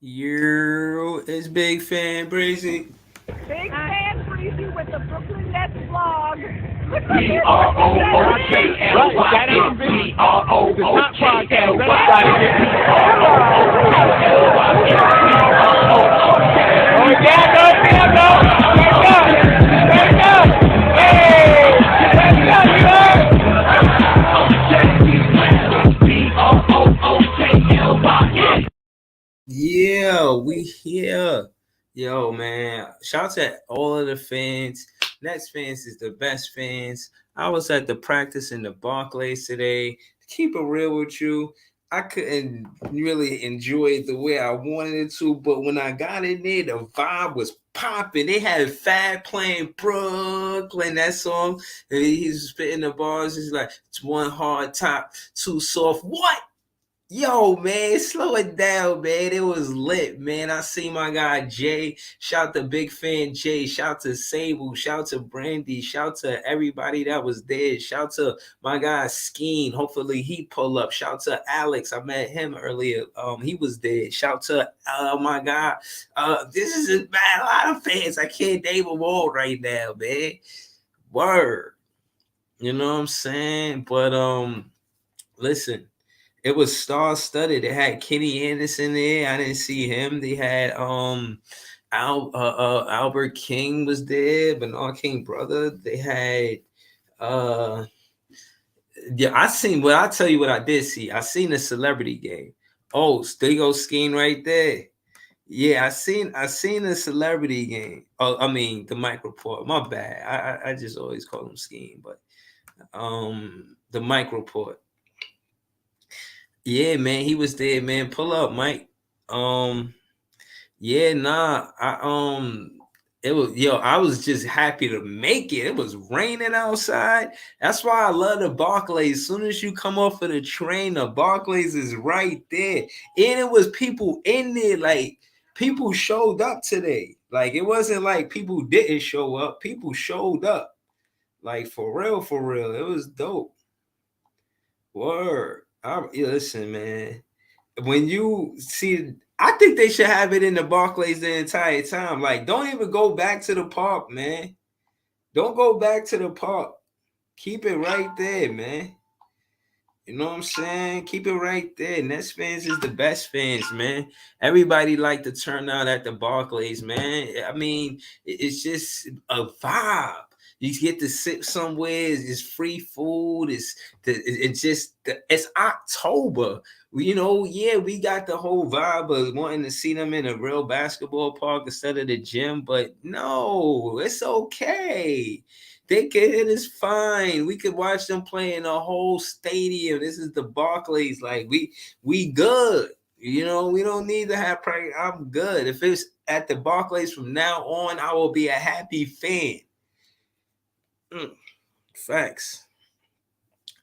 It's Big Fan Breezy. Big fan Breezy with the Brooklyn Nets vlog. Look what B this R O Brooklyn O Nets K is. L Y N B R O O K L Y N B R O O K L Y N. Oh yeah, Yeah, we here. Yo, man. Shout out to all of the fans. Nets fans is the best fans. I was at the practice in the Barclays today. To keep it real with you, I couldn't really enjoy it the way I wanted it to, but when I got in there, the vibe was popping. They had Fab playing Brooklyn, that song. And he's spitting the bars. He's like, it's one hard top, two soft. What? Yo, man, slow it down, man. It was lit, man. I see my guy Jay. Shout to Big Fan Jay. Shout to Sable. Shout to Brandy. Shout to everybody that was there. Shout to my guy Skeen. Hopefully he pull up. Shout to Alex. I met him earlier. He was there. Shout to my guy. This is a lot of fans. I can't name them all right now, man. Word. You know what I'm saying? But listen. It was star studded. They had Kenny Anderson there. I didn't see him. They had Albert King was there, Bernard King brother. They had uh yeah, I seen what I tell you what I did see. I seen the celebrity game. Oh, there goes Skeen right there. Yeah, I seen the celebrity game. Oh, I mean the Mike Report. My bad. I just always call him Skeen, but the Mike Report. Yeah, man, he was there, man. Pull up, Mike. Um, yeah, nah. It was I was just happy to make it. It was raining outside. That's why I love the Barclays. As soon as you come off of the train, the Barclays is right there. And it was people in there, like people showed up today. Like it wasn't like people didn't show up. People showed up. Like for real, for real. It was dope. Word. Listen, man. When you see, I think they should have it in the Barclays the entire time. Like, don't even go back to the park, man. Don't go back to the park. Keep it right there, man. You know what I'm saying? Keep it right there. Nets fans is the best fans, man. Everybody like to turn out at the Barclays, man. I mean, it's just a vibe. You get to sit somewhere. It's free food. It's October. Yeah, we got the whole vibe of wanting to see them in a real basketball park instead of the gym, but no, it's okay. They can it is fine. We could watch them play in a whole stadium. This is the Barclays. Like we good. We don't need to have practice. I'm good. If it's at the Barclays from now on, I will be a happy fan. Facts.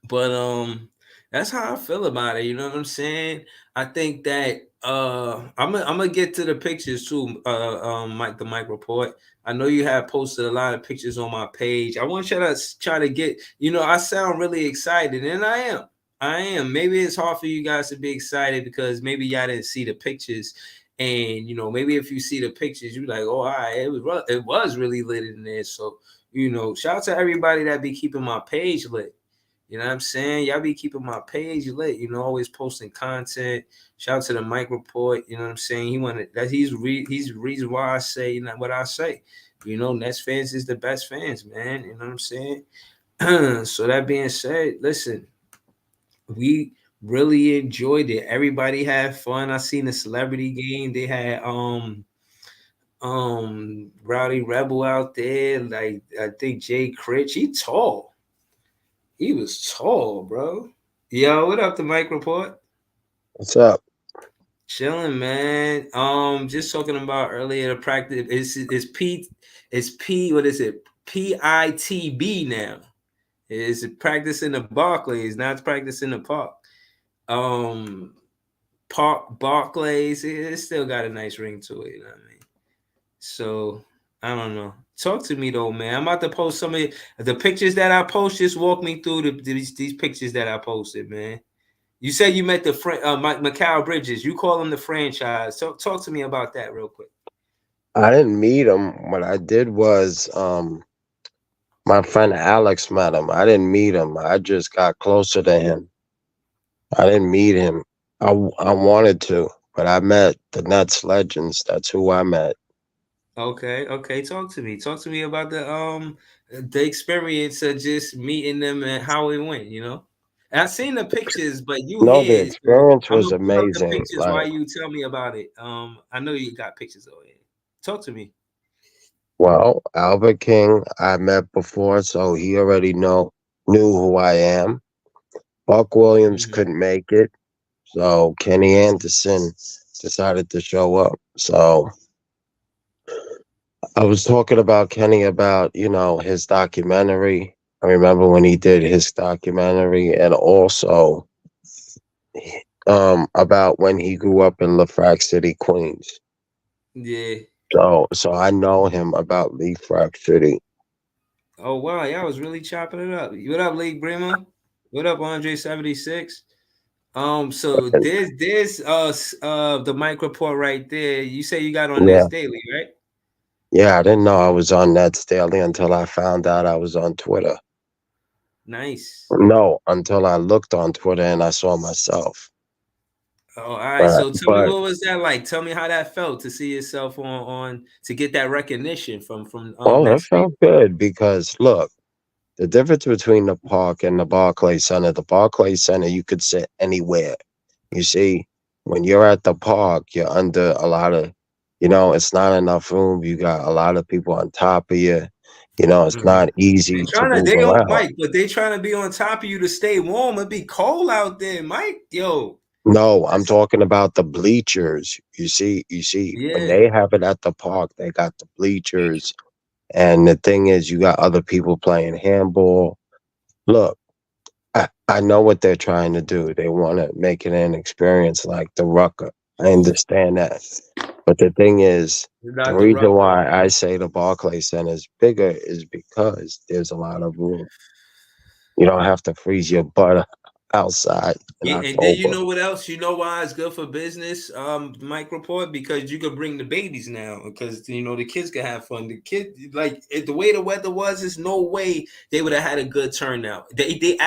But that's how I feel about it. You know what I'm saying? I think that I'm gonna get to the pictures too, Mike the Mike Report. I know you have posted a lot of pictures on my page. I want you to try to get, I sound really excited, and I am. I am. Maybe it's hard for you guys to be excited because maybe y'all didn't see the pictures. And maybe if you see the pictures, you're like, oh, all right, it was really lit in there. So, shout out to everybody that be keeping my page lit. You know what I'm saying? Y'all be keeping my page lit, always posting content. Shout out to the Mike Report, you know what I'm saying? He's the reason why I say what I say. Nets fans is the best fans, man. You know what I'm saying? So that being said, listen, we really enjoyed it. Everybody had fun. I seen the celebrity game. They had Rowdy Rebel out there. Like I think Jay Critch. He tall. He was tall, bro. Yo, what up, the Mike Report? What's up? Chilling, man. Just talking about earlier the practice. What is it? I.T.B now. It's practice in the Barclays. Now it's practice in the park. Um, Park Barclays. It still got a nice ring to it. You know what I mean? So I don't know. Talk to me though, man. I'm about to post some of the pictures that I post. Just walk me through these pictures that I posted, man. You said you met the Macau Bridges. You call him the franchise. Talk to me about that real quick. I didn't meet him. What I did was, my friend Alex met him. I didn't meet him. I just got closer to him. I didn't meet him. I wanted to, but I met the Nets legends. That's who I met. Okay, okay. Talk to me. Talk to me about the experience of just meeting them and how it went. And I seen the pictures, but you No, the here, so experience I'm was gonna pull up the amazing. pictures Like, while you tell me about it. I know you got pictures over here. Talk to me. well, Albert King I met before, so he already knew who I am. Buck Williams Hmm. couldn't make it, so Kenny Anderson decided to show up. So I was talking about Kenny about, his documentary. I remember when he did his documentary, and also about when he grew up in LaFrac City, Queens. Yeah. So I know him about LaFrac City. Oh wow, yeah, I was really chopping it up. What up, League Brima? What up, Andre 76? So And there's the mic report right there. You say you got on Nets yeah, Daily, right? yeah, I didn't know I was on Nets Daily until I found out I was on Twitter. Nice. No, until I looked on Twitter and I saw myself. Oh, all right. But So tell me but what was that like? Tell me how that felt to see yourself on to get that recognition from well, it Nets Daily. felt good because look, the difference between the park and the Barclays Center, the Barclays Center, you could sit anywhere. You see, when you're at the park, you're under a lot of, it's not enough room. You got a lot of people on top of you. It's Mhm. not easy to move They on around. Mike, but they trying to be on top of you to stay warm. It be cold out there, Mike. Yo, No, I'm that's talking about the bleachers. You see, when yeah. they have it at the park, they got the bleachers. And the thing is, you got other people playing handball. Look, I know what they're trying to do. They want to make it an experience like the Rucker. I understand that. But the thing is, the Not the reason Rucker. why I say the Barclays Center is bigger is because there's a lot of room. You don't have to freeze your butt outside in Yeah, and then you October. know what else? You know why it's good for business, Mike Report? Because you could bring the babies now, because the kids can have fun. The kid, like the way the weather was, there's no way they would have had a good turnout. They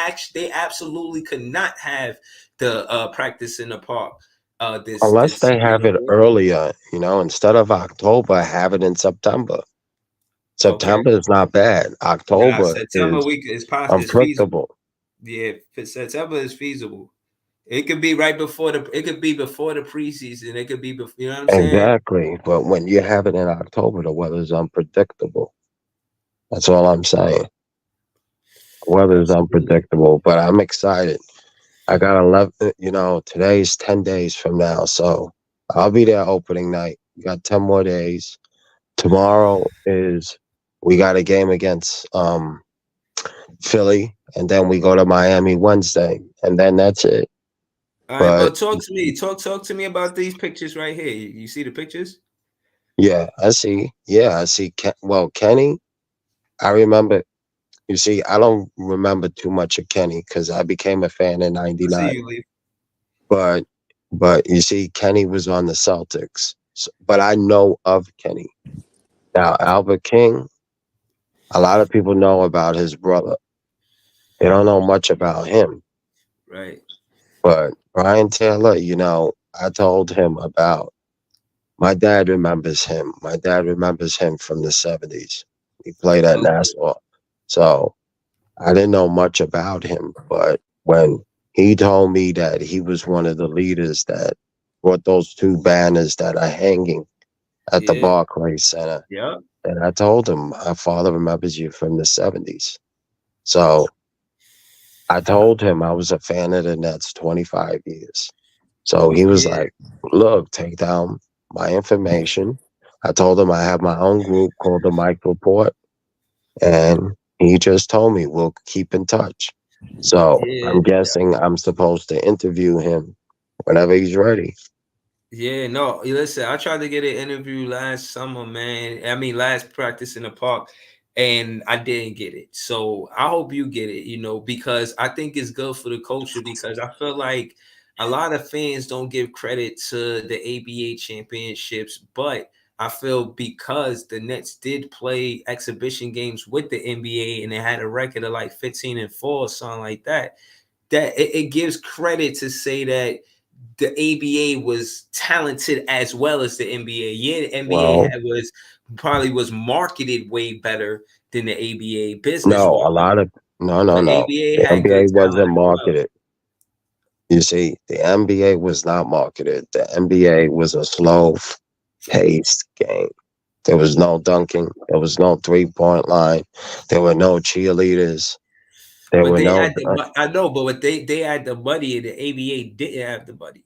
absolutely could not have the practice in the park. Unless This they have it earlier, instead of October, have it in September. Okay. September is not bad. Nah, October September is week is feasible. unpredictable. Yeah, September is feasible. It could be right before it could be before the preseason. It could be before, you know what I'm saying? Exactly. But when you have it in October, the weather's unpredictable. That's all I'm saying. Weather's Absolutely. unpredictable, but I'm excited. I got 11, today's 10 days from now. So I'll be there opening night. We got 10 more days. Tomorrow is, we got a game against Philly, and then we go to Miami Wednesday, and then that's it. All right, But but talk to me. Talk to me about these pictures right here. You see the pictures? yeah, I see. Yeah, I see. Well, Kenny, I remember. You see, I don't remember too much of Kenny because I became a fan in I see '99. you, Lee. But but you see, Kenny was on the Celtics. But I know of Kenny. Now, Albert King, a lot of people know about his brother. They don't know much about him. Right. But Brian Taylor, I told him about, my dad remembers him. My dad remembers him from the '70s. He played at Okay. Nassau. So I didn't know much about him. But when he told me that he was one of the leaders that brought those two banners that are hanging at the Yeah. Barclays Center, Yep. and I told him, my father remembers you from the '70s. So I told him I was a fan of the Nets 25 years. So he was Yeah. like, look, take down my information. I told him I have my own group called the Mike Report. And he just told me we'll keep in touch. So Yeah. I'm guessing I'm supposed to interview him whenever he's ready. Yeah, no, listen, I tried to get an interview last summer, man. I mean, last practice in the park. and I didn't get it. So I hope you get it, because I think it's good for the culture, because I feel like a lot of fans don't give credit to the ABA championships, but I feel because the Nets did play exhibition games with the NBA and they had a record of like 15-4 or something like that, that it gives credit to say that the ABA was talented as well as the NBA. Yeah, the NBA Well, was marketed way better than the ABA business no, wise, no. but ABA The had good NBA talent wasn't as well. marketed. You see, the NBA was not marketed. The NBA was a slow paced game. There was no dunking. There was no 3-point line. There were no cheerleaders. There But were they no. had I know, but they had the money, and the ABA didn't have the money.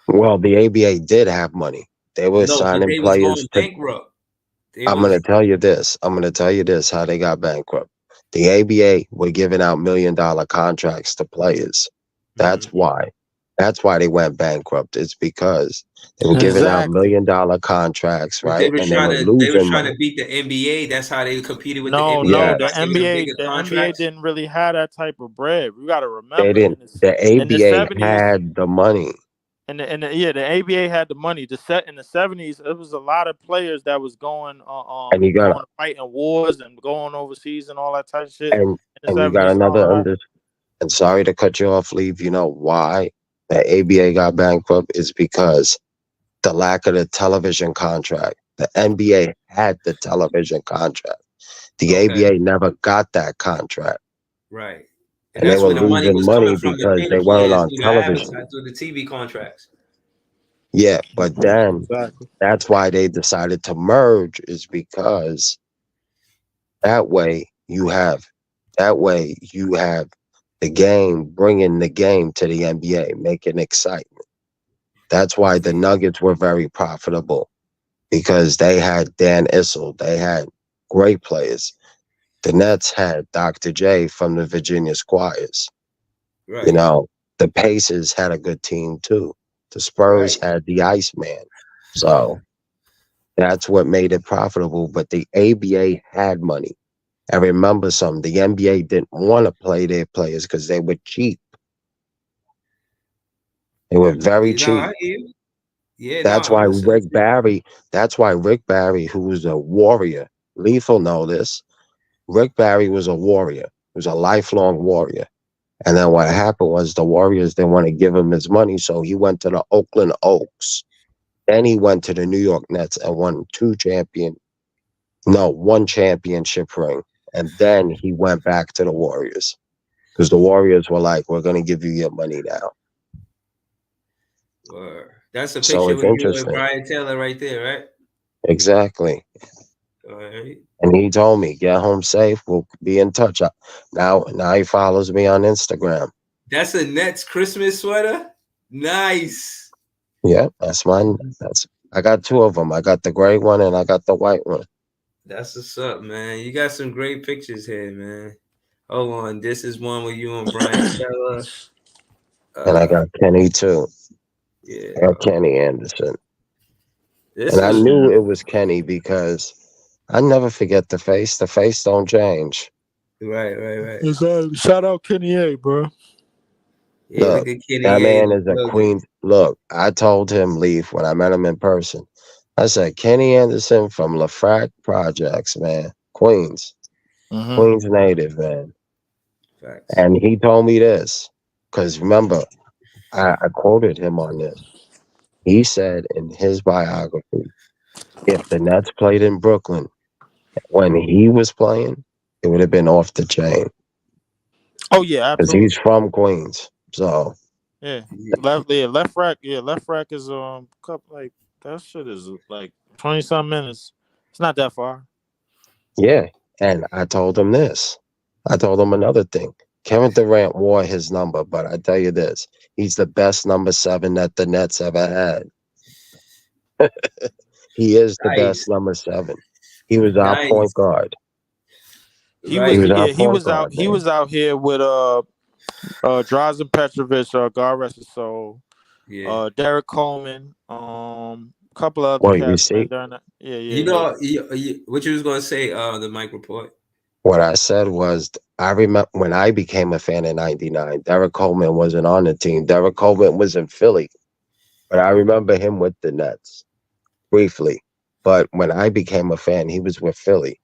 Well, the ABA did have money. They were No, but signing they was players going to. bankrupt. They I'm going to was tell you this. I'm going to tell you this how they got bankrupt. The ABA were giving out $1 million contracts to players. That's mhm. why. That's why they went bankrupt. It's because they were giving out Exactly. $1 million contracts, But they right? was And they trying were to losing money. beat the NBA. That's how they competed with the No, NBA by Yes, the giving them NBA, bigger the NBA contracts. didn't really have that type of bread. We got to they remember didn't. The in the ABA 70s, had the money. yeah, the ABA had the money. The set in the 70s, it was a lot of players that was And you got going to fight in wars and going overseas and all that type of shit in and the and you got 70s and all another that. and sorry to cut you off, Leave. You know why the ABA got bankrupt is because the lack of the television contract. The NBA had the television contract. The Okay, ABA never got that contract. right. And And they that's were where the money losing was coming money from to because pay they the weren't players on through the television. advertise through the TV contracts. Yeah, but then Exactly. that's why they decided to merge is because that way you have the game, bringing the game to the NBA, making excitement. That's why the Nuggets were very profitable because they had Dan Issel. They had great players. The Nets had Dr. J from the Virginia Squires. You Right, know, the Pacers had a good team too. The Spurs right. had the Iceman. So that's what made it profitable. But the ABA had money. I remember something. The NBA didn't want to play their players because they were cheap. They were very You know, I cheap. hear you. Yeah, no, That's I'm why listening Rick to you. Barry, that's why Rick Barry, who was a warrior, Lethal know this. Rick Barry was a warrior. He was a lifelong warrior. And then what happened was the Warriors didn't want to give him his money, so he went to the Oakland Oaks. Then he went to the New York Nets and won one championship ring. And then he went back to the Warriors because the Warriors were like, "We're going to give you your money now." Word. That's a So picture it's with you and interesting. Brian Taylor right there, right? Exactly. All right. And he told me, "Get home safe. We'll be in touch." Now he follows me on Instagram. That's a Nets Christmas sweater. Nice. Yeah, that's mine. I got two of them. I got the gray one and I got the white one. That's what's up, man. You got some great pictures here, man. Hold on. This is one with you and Brian Taylor. And I Uh, got Kenny too. I yeah. got Kenny Anderson. This And I was knew it was Kenny because I never forget the face. The face don't change. right. Exactly. Shout out Kenny A, bro. Yeah, Look, look at Kenny that A in man the is a building. Queens. Look, I told him leave when I met him in person. I said, Kenny Anderson from LaFrac Projects, man. Queens. Mm-hmm. Queens native, man. Facts. And he told me this. Because remember, I quoted him on this. He said in his biography, if the Nets played in Brooklyn when he was playing, it would have been off the chain. Oh yeah, Because he's absolutely. from Queens. So, Yeah. Yeah. Left rack. Yeah, left rack is couple like that shit is like 20 some minutes. It's not that far. yeah. And I told him this. I told him another thing. Kevin Durant wore his number, but I tell you this, he's the best number 7 that the Nets ever had. He is the best Nice. number 7. He was our point Nice. guard. He was Right. our point Out guard, he man. was out here with Drazen Petrovic, God rest his soul. Yeah. Derek Coleman, a couple of other Well, you cats, man. see, During that, You know, what you was gonna say? The Mike report. What I said was, I remember when I became a fan in '99. Derek Coleman wasn't on the team. Derek Coleman was in Philly, but I Okay. remember him with the Nets briefly. But when I became a fan, he was with Philly.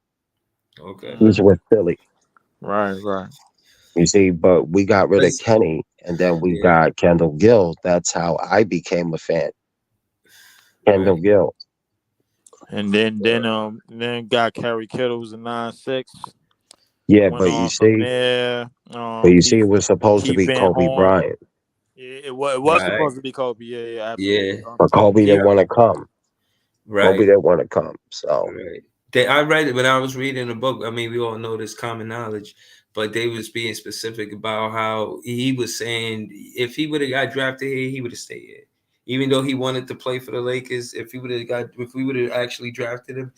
Okay. He was with Philly. Right, right. You see, but we got rid of Let's- Kenny, and then we yeah. got Kendall Gill. That's how I became a fan. Kendall Right. Gill. And then got Kerry Kittles in 9-6. Yeah, Went but you on from see, there. it was supposed to Keith be Van Kobe Horn. Bryant, Yeah, it was Right. supposed to be Kobe. Yeah, yeah, Yeah. absolutely. but Kobe Yeah. didn't want to come. Kobe Right. didn't want to come. So Right. I read it when I was reading the book. I mean, we all know this common knowledge, but they was being specific about how he was saying if he would have got drafted here, he would have stayed here. Even though he wanted to play for the Lakers, if we would have actually drafted him,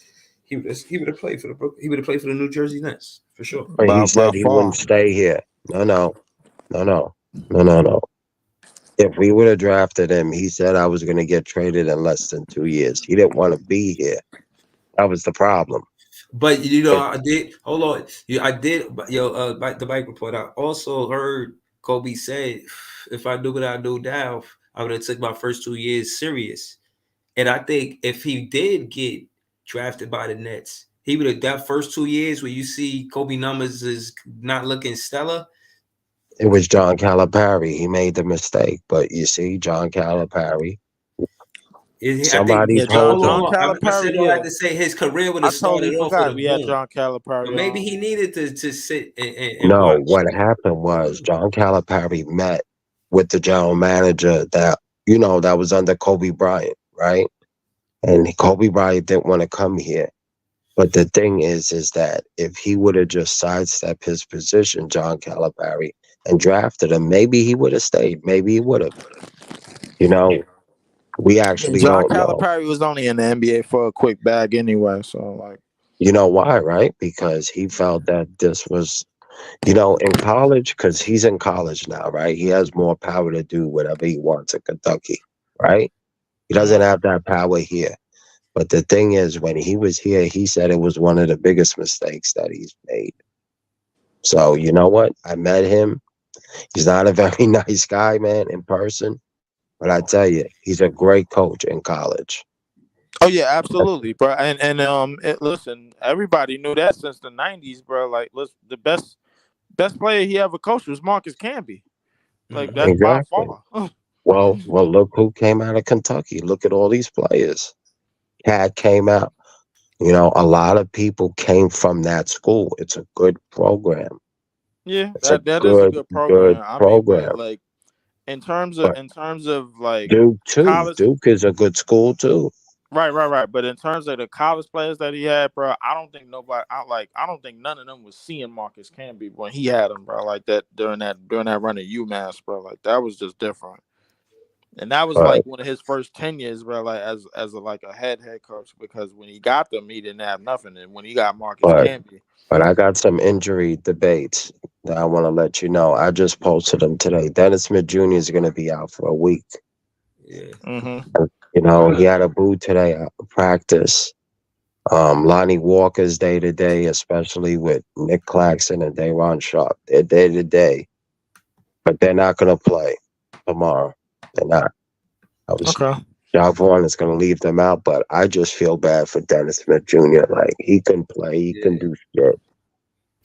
he would have played for he would have played for the New Jersey Nets for sure. but he By said he wouldn't far. stay here. No, no, no, no, no, no, no. If we would have drafted him, he said I was going to get traded in less than 2 years. He didn't want to be here. That was the problem. But And I did. Hold on, I did. The bike report. I also heard Kobe say, "If I knew what I knew now, I would have took my first 2 years serious." And I think if he did get drafted by the Nets, he would have that first 2 years where you see Kobe numbers is not looking stellar. it was John Calipari. He made the mistake. But you see, John Calipari, I think. somebody Yeah, told Hold John him, on. I Calipari. said all I Yeah, had to say. His career would I have totally started off with forgot a we had boom. John But Calipari maybe on. he needed to sit and no, watch. what happened was John Calipari met with the general manager that was under Kobe Bryant, right? And Kobe Bryant didn't want to come here. But the thing is that if he would have just sidestepped his position, John Calipari, and drafted him, maybe he would have stayed. Maybe he would have. You know, we And actually John don't know. Calipari was only in the NBA for a quick bag anyway. So like, You know why, right? Because he felt that this was, in college, because he's in college now, right? He has more power to do whatever he wants in Kentucky, right? He doesn't mhm. have that power here. But the thing is, when he was here, he said it was one of the biggest mistakes that he's made. So, you know what? I met him. He's not a very nice guy, man, in person. But I tell you, he's a great coach in college. Oh yeah, absolutely, bro. Listen, everybody knew that since the '90s, bro. Like, listen, the best player he ever coached was Marcus Camby. Like, Mhm. that's by Exactly. far. Well, look who came out of Kentucky. Look at all these players. Cat came out. A lot of people came from that school. It's a good program. Yeah, It's a that is a good, good good program. I mean, but program. like But in terms of like Duke too. college, Duke is a good school too. right. But in terms of the college players that he had, bro, I don't think nobody, I don't think none of them was seeing Marcus Camby when he had him, bro. Like that during that run at UMass, bro. Like that was just different. And that was But like one of his first 10 years, bro. Like as a like a head coach, because when he got them, he didn't have nothing, and when he got Marcus but Camby, but I got some injury debates that I want to let you know. I just posted them today. Dennis Smith Jr. is going to be out for a week. Yeah. mm-hmm. He had a boo today at practice. Lonnie Walker's day to day, especially with Nick Claxton and Dayron Sharp. They're day to day, but they're not going to play tomorrow. They're not. I was Okay. Jock Vaughn is going to leave them out, but I just feel bad for Dennis Smith Jr. Like he can play, he can Yeah. do shit.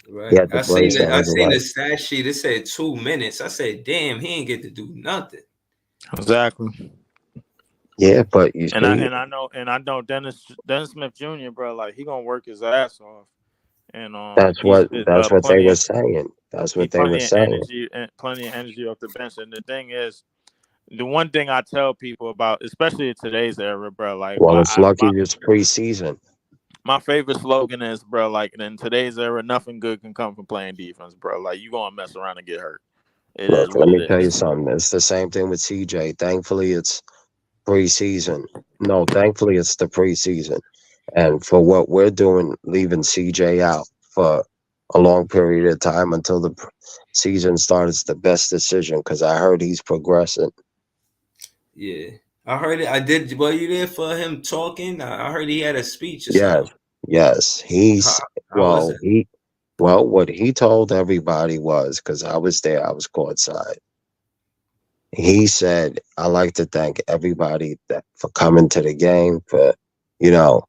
He Right. had the brace I on his seen the leg. stat sheet. It said 2 minutes. I said, damn, he ain't get to do nothing. Exactly. Yeah, but you And I see, and I know Dennis Smith Jr., bro. Like he gonna work his ass off, and he's that's what they were saying. That's he what they were saying. plenty of energy off the bench. And the thing is, the one thing I tell people about, especially in today's era, bro, like Well, it's lucky it's preseason. my favorite slogan is, bro, like in today's era, nothing good can come from playing defense, bro. Like you gonna mess around and get hurt. It is Look, what let it me tell you is. something. It's the same thing with CJ. Thankfully, it's preseason. No, thankfully, it's the preseason. And for what we're doing, leaving CJ out for a long period of time until the season starts, it's the best decision because I heard he's progressing. Yeah. I heard it. I did. Were you there for him talking? I heard he had a speech or Yes, something. yes. How, He's how was well, it? Well, what he told everybody was, because I was there, I was courtside. He said, "I like to thank everybody that for coming to the game, for you know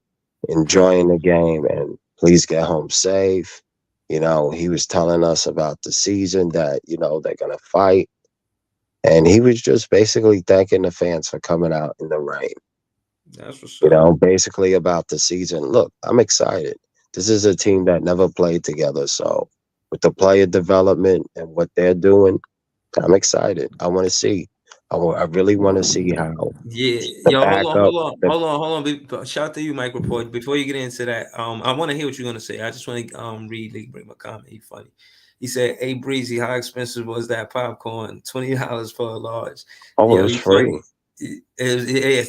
enjoying the game, and please get home safe." He was telling us about the season that they're gonna fight, and he was just basically thanking the fans for coming out in the rain. That's what's up. Basically about the season. Look, I'm excited. This is a team that never played together, so with the player development and what they're doing, I'm excited. I want to see. I really want to see how Yeah, the yo, hold on, backup. hold on, hold on, hold on. Shout out to you, Mike Report. Before you get into that, I want to hear what you're gonna say. I just want to read Lee bring my comment. He funny. He said, "Hey Breezy, how expensive was that popcorn? $20 for a large." Oh, it Yo, was he funny. free.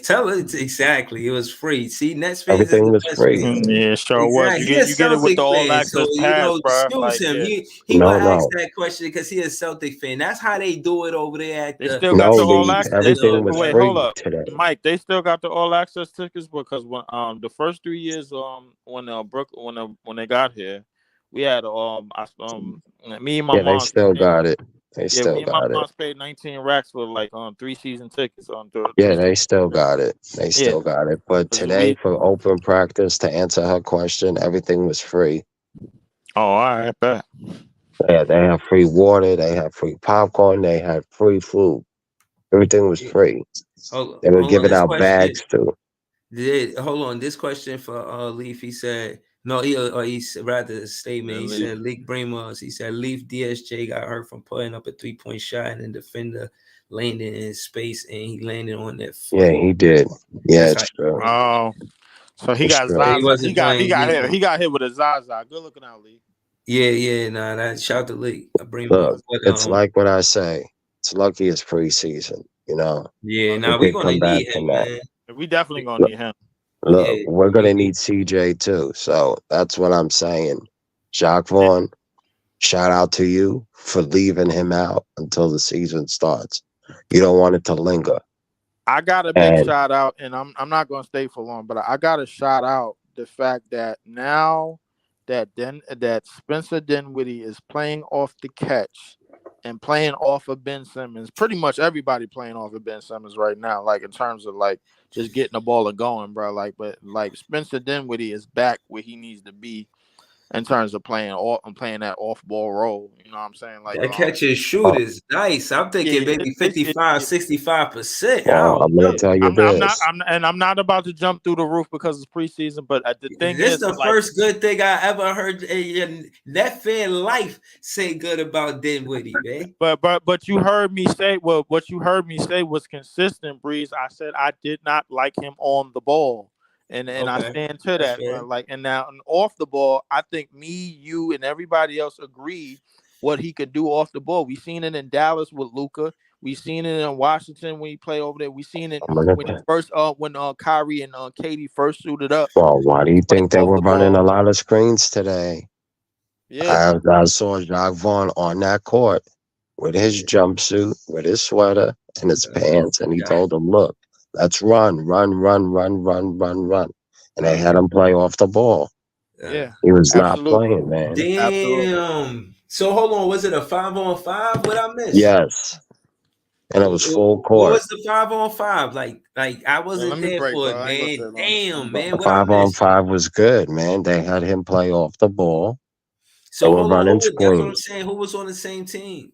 Tell it exactly. It was free. See, Nets fans is Everything the was best free. fans. Yeah, sure was. Exactly. He a You get it with Celtic the all fan, so access pass, bro. excuse Like, him. yeah, He would No, ask no, that question because he a Celtic fan. That's how they do it over there at they the still got no. the all The access. They still everything was wait. free Hold up, today. Mike. They still got the all access tickets because when the first 3 years when when they got here, we had me and my Yeah, they mom still got it. They yeah, still me and my got it. mom paid 19 racks for like 3 season tickets on Yeah, they still got it. They yeah, still got it. But because today, we for open practice, to answer her question, everything was free. oh all right bet. Yeah, they have free water. They have free popcorn. They had free food. Everything was free. They were Hold on. giving This out question. bags too. Hold on. This question for Leaf. He said no. He's rather a statement. Yeah, He leave. said Leak Brimos. He said Leaf DSJ got hurt from putting up a 3-point shot and then defender landed in space and he landed on their Yeah, foot. he did. Yeah, That's how it's he true. was. Oh, so he It's got true. He Zaza. wasn't He playing got hit. defense. He got hit with a Zaza. Good looking out, Lee. Yeah. Nah, that shout to Leak Brimos. Look, But it's like what I say. It's lucky it's preseason. yeah. He Nah, we could gonna come back need him, from that. man. We definitely gonna need him. Look, Yeah. we're We gonna need. need CJ too. So that's what I'm saying. Jacques Vaughn, shout out to you for leaving him out until the season starts. You don't want it to linger. I got a big And shout out, and I'm not gonna stay for long, but I got to shout out the fact that now that Spencer Dinwiddie is playing off the catch and playing off of Ben Simmons. Pretty much everybody playing off of Ben Simmons right now, like in terms of like just getting the ball and going, bro. Like, but like Spencer Dinwiddie is back where he needs to be in terms of playing that off ball role. You know what I'm saying? Like, That catch and shoot uh, is nice. I'm thinking yeah, maybe it's 55, 65%. I well, don't I'm gonna know. tell you this. I'm not about to jump through the roof because it's preseason. But the thing This is, the like, first good thing I ever heard a net fan life say good about Dinwiddie, man. but you heard me say what you heard me say was consistent, Breeze. I said I did not like him on the ball, and I Okay, stand to that's that. fair. Like, and now and off the ball, I think me, you, and everybody else agreed what he could do off the ball. We seen it in Dallas with Luca. We seen it in Washington when he played over there. We seen it I'm gonna. when he first when Kyrie and Katie first suited up. Well, why do you Playing think they off were the running a ball. lot of screens today? Yeah, I saw Jacques Vaughn on that court with his Yeah, jumpsuit, with his sweater and his pants, and he yeah, told them, "Look, let's run, run, run, run, run, run, run." And they had him play off the ball. yeah. yeah, He was not absolutely, playing, man. absolutely. Damn. So hold on, was it a 5-on-5? What I miss? Yes, and it was full What court. was the 5-on-5? Like I Yeah, let wasn't me there break, for bro. it, I ain't gonna say man. it long. Let me Damn, break. man, what I Five on missed? five was good, man. They had him play off the ball. They So were hold on, running that's what I'm screens. saying. Who was on the same team?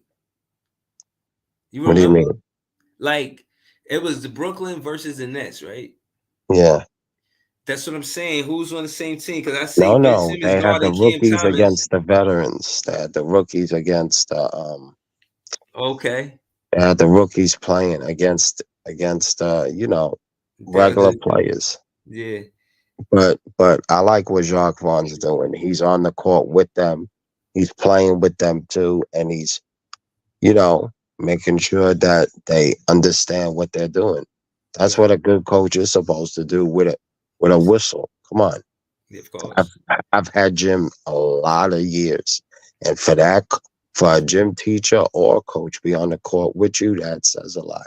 You What do you remember? mean? Like it was the Brooklyn versus the Nets, right? Yeah. That's what I'm saying. Who's on the same team? Because I No, see Ben no. Simmons They had the guarding Cam rookies Thomas. against the veterans. Okay. They had the rookies playing against regular The players. yeah. But I like what Jacques Vaughn's doing. He's on the court with them. He's playing with them too, and he's you know making sure that they understand what they're doing. That's Right. what a good coach is supposed to do with a whistle. Come on. Yeah, of I've, course. I've had gym a lot of years, and for a gym teacher or coach be on the court with you, that says a lot.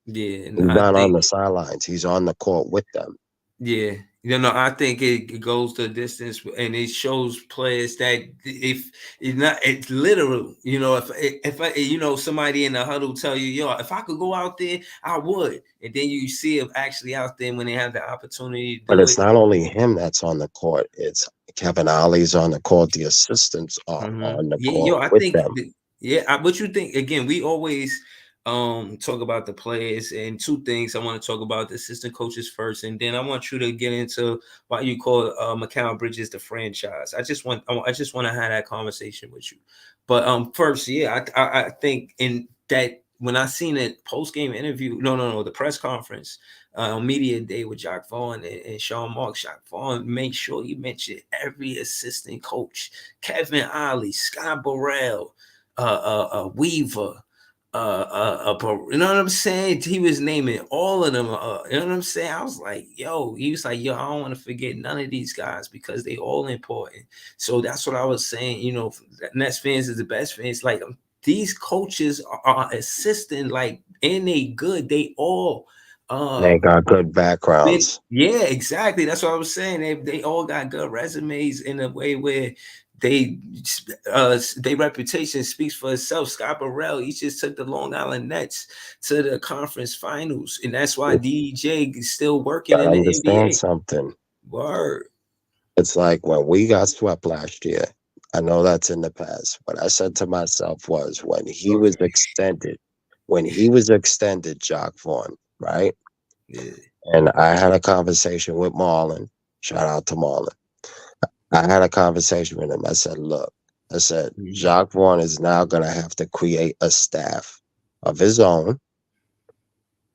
Yeah, and He's I not on think the sidelines; he's on the court with them. yeah, You know, I think it goes the distance, and it shows players that if it's not, it's literal. You know, if I, you know, somebody in the huddle tell you, yo, if I could go out there, I would, and then you see them actually out there when they have the opportunity to But do it's it. not only him that's on the court. It's Kevin Ollie's on the court. The assistants are on the Yeah, court yo, I with think them. yeah, what you think again, we always talk about the players, and two things I want to talk about: the assistant coaches first, and then I want you to get into why you call McCown Bridges the franchise. I just want to have that conversation with you. But first, yeah, I think in that when I seen it post game interview, no, the press conference media day with Jacques Vaughn and Sean Marks. Jacques Vaughn made sure he mentioned every assistant coach: Kevin Ollie, Scott Burrell, Weaver. You know what I'm saying? He was naming all of them. You know what I'm saying? I was like, yo, he was like, yo, I don't want to forget none of these guys because they all important. So that's what I was saying. You know, Nets fans is the best fans. Like these coaches are assisting, like, and they good. They all They got good been, backgrounds. yeah, exactly. That's what I was saying. They all got good resumes in a way where they their reputation speaks for itself. Scott Burrell, he just took the Long Island Nets to the conference finals, and that's why You DJ is still working gotta in the understand NBA. something. Word. It's like when we got swept last year. I know that's in the past. What I said to myself was Okay. when he was extended, Jock Vaughn, right? Yeah. And I had a conversation with Marlon. Shout out to Marlon. I had a conversation with him. I said, look, I said, Mhm. Jacques Vaughn is now going to have to create a staff of his own Mhm.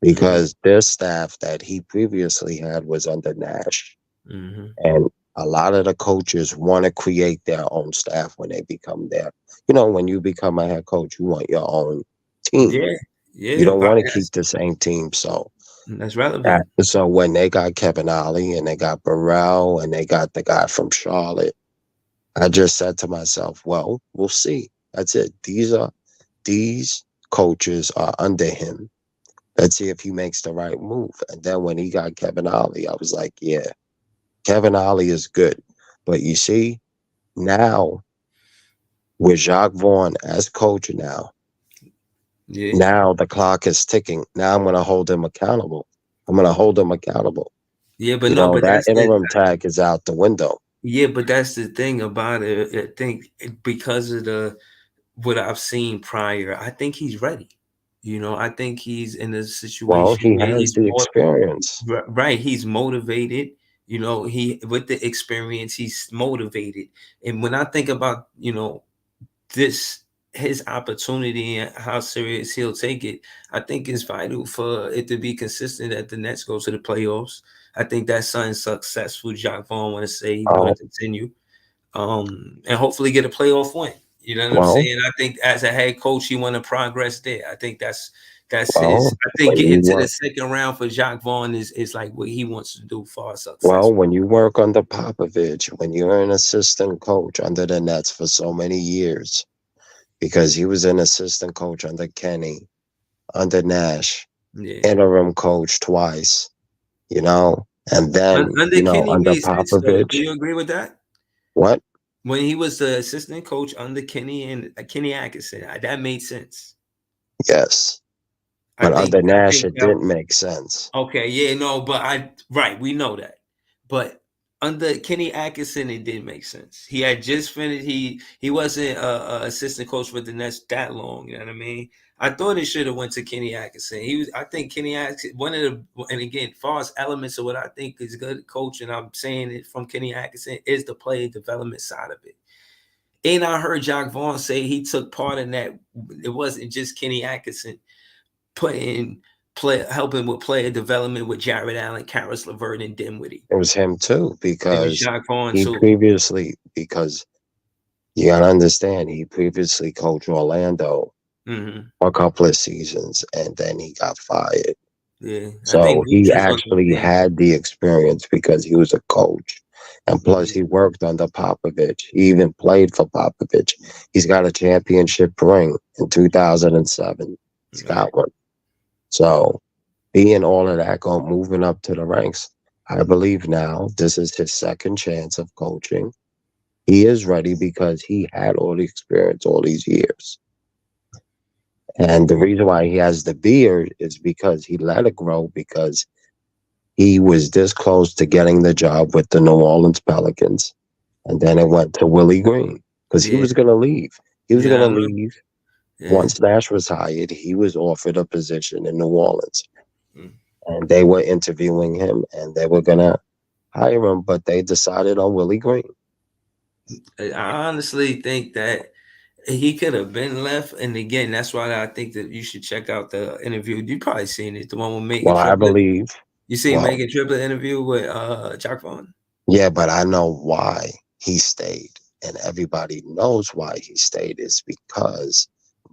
because their staff that he previously had was under Nash. Mhm. And a lot of the coaches want to create their own staff when they become there. You know, when you become a head coach, you want your own team. Yeah. You Yeah. don't But want to keep the same team. that's relevant. So when they got Kevin Ollie and they got Burrell and they got the guy from Charlotte, I just said to myself, well, we'll see. That's it. These coaches are under him. Let's see if he makes the right move. And then when he got Kevin Ollie, I was like, yeah, Kevin Ollie is good. But you see, now with Jacques Vaughn as coach Yeah. now the clock is ticking. Now I'm gonna hold him accountable. I'm gonna hold him accountable. Yeah. But You no. know, But that that's the interim tag is out the window. yeah. But that's the thing about it. I think because of the what I've seen prior, I think he's ready. You know, I think he's in a Well, situation he where has he's the more experience. right. He's motivated. You know, he with the experience, he's motivated. And when I think about this his opportunity and how serious he'll take it, I think it's vital for it to be consistent that the Nets go to the playoffs. I think that's something successful. Jacques Vaughn want to say he want to Oh, continue and hopefully get a playoff win. You know what I'm well, saying? I think as a head coach, you want to progress there. I think that's his. well, I think when you getting to the work second round for Jacques Vaughn is like what he wants to do for Well, success. when you work under Popovich, when you're an assistant coach under the Nets for so many years, because he was an assistant coach under Kenny, under Nash, Yeah, interim coach twice, you know, and then, Under Kenny under made sense though. Do Popovich, you agree with that? what? When he was the assistant coach under Kenny and Kenny Atkinson, that made sense. Yes. I But think under I Nash, think it that didn't make sense. okay, yeah, no, but right, we know that. But under Kenny Atkinson, it did make sense. He had just finished. He wasn't a assistant coach for the Nets that long. You know what I mean? I thought it should have went to Kenny Atkinson. He was. I think Kenny Atkinson. One of the and again, far as elements of what I think is good coach, and I'm saying it from Kenny Atkinson is the player development side of it. And I heard Jacques Vaughn say he took part in that. It wasn't just Kenny Atkinson putting helping with player development with Jared Allen, Karis LeVert, and Dinwiddie. It was him too, It was because Jacques Vaughn he too. previously, because you gotta understand, he previously coached Orlando Hmm. for a couple of seasons and then he got fired. Yeah, I think So he Mooch is on the actually thing. had the experience because he was a coach. And plus, Mhm. he worked under Popovich. He even played for Popovich. He's got a championship ring in 2007. He's Right. got one. So, being all of that, moving up to the ranks, I believe now this is his second chance of coaching. He is ready because he had all the experience all these years. And the reason why he has the beard is because he let it grow because he was this close to getting the job with the New Orleans Pelicans. And then it went to Willie Green because he Yeah, was going to leave. He was yeah, going I to remember. leave. Yeah. Once Nash was hired, he was offered a position in New Orleans. Mm. And they were interviewing him and they were going to hire him, but they decided on Willie Green. I honestly think that he could have been left, and again, that's why I think that you should check out the interview. You probably seen it, the one with Megan Well, I Triplett. believe, You seen well, Megan Triplett interview with Jack Vaughn? yeah, but I know why he stayed. And everybody knows why he stayed is because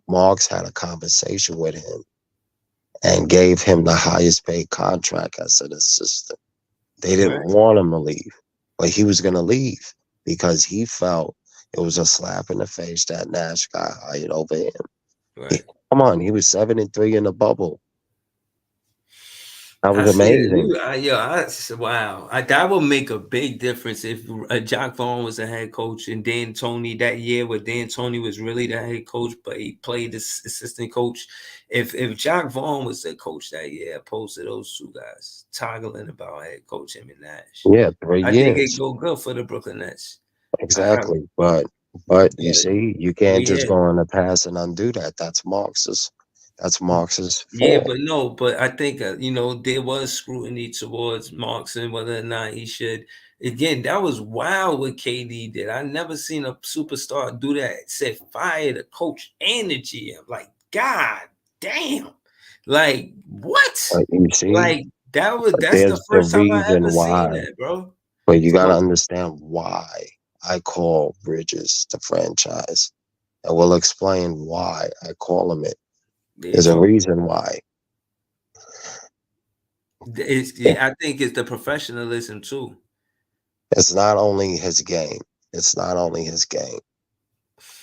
Marks had a conversation with him and gave him the highest paid contract as an assistant. They didn't Right, want him to leave, but he was going to leave because he felt it was a slap in the face that Nash got hired over him. He, right. come on, he was 7-3 in the bubble. That I was see it. amazing. Wow. That would make a big difference if Jack Vaughn was the head coach and Dan Tony that year, where Dan Tony was really the head coach, but he played as assistant coach. If Jack Vaughn was the coach that year, opposed to those two guys toggling about head coach him and Nash, Yeah, three I think it years. go good for the Brooklyn Nets. I Exactly. But you yeah, see, you can't just 3 years. go in the past and undo that. That's Marx's Yeah, fault. but no, but I think there was scrutiny towards Marks and whether or not he should. Again, that was wild what KD did. I never seen a superstar do that. Said fire the coach and the GM. Like, God damn, like what? You see, Like that's the there's the first time I reason ever seen why. that, bro. But you got to What? understand why I call Bridges the franchise. And we'll explain why I call him it. Yeah, There's a talk. reason why. It- I think it's the professionalism too. It's not only his game. It's not only his game.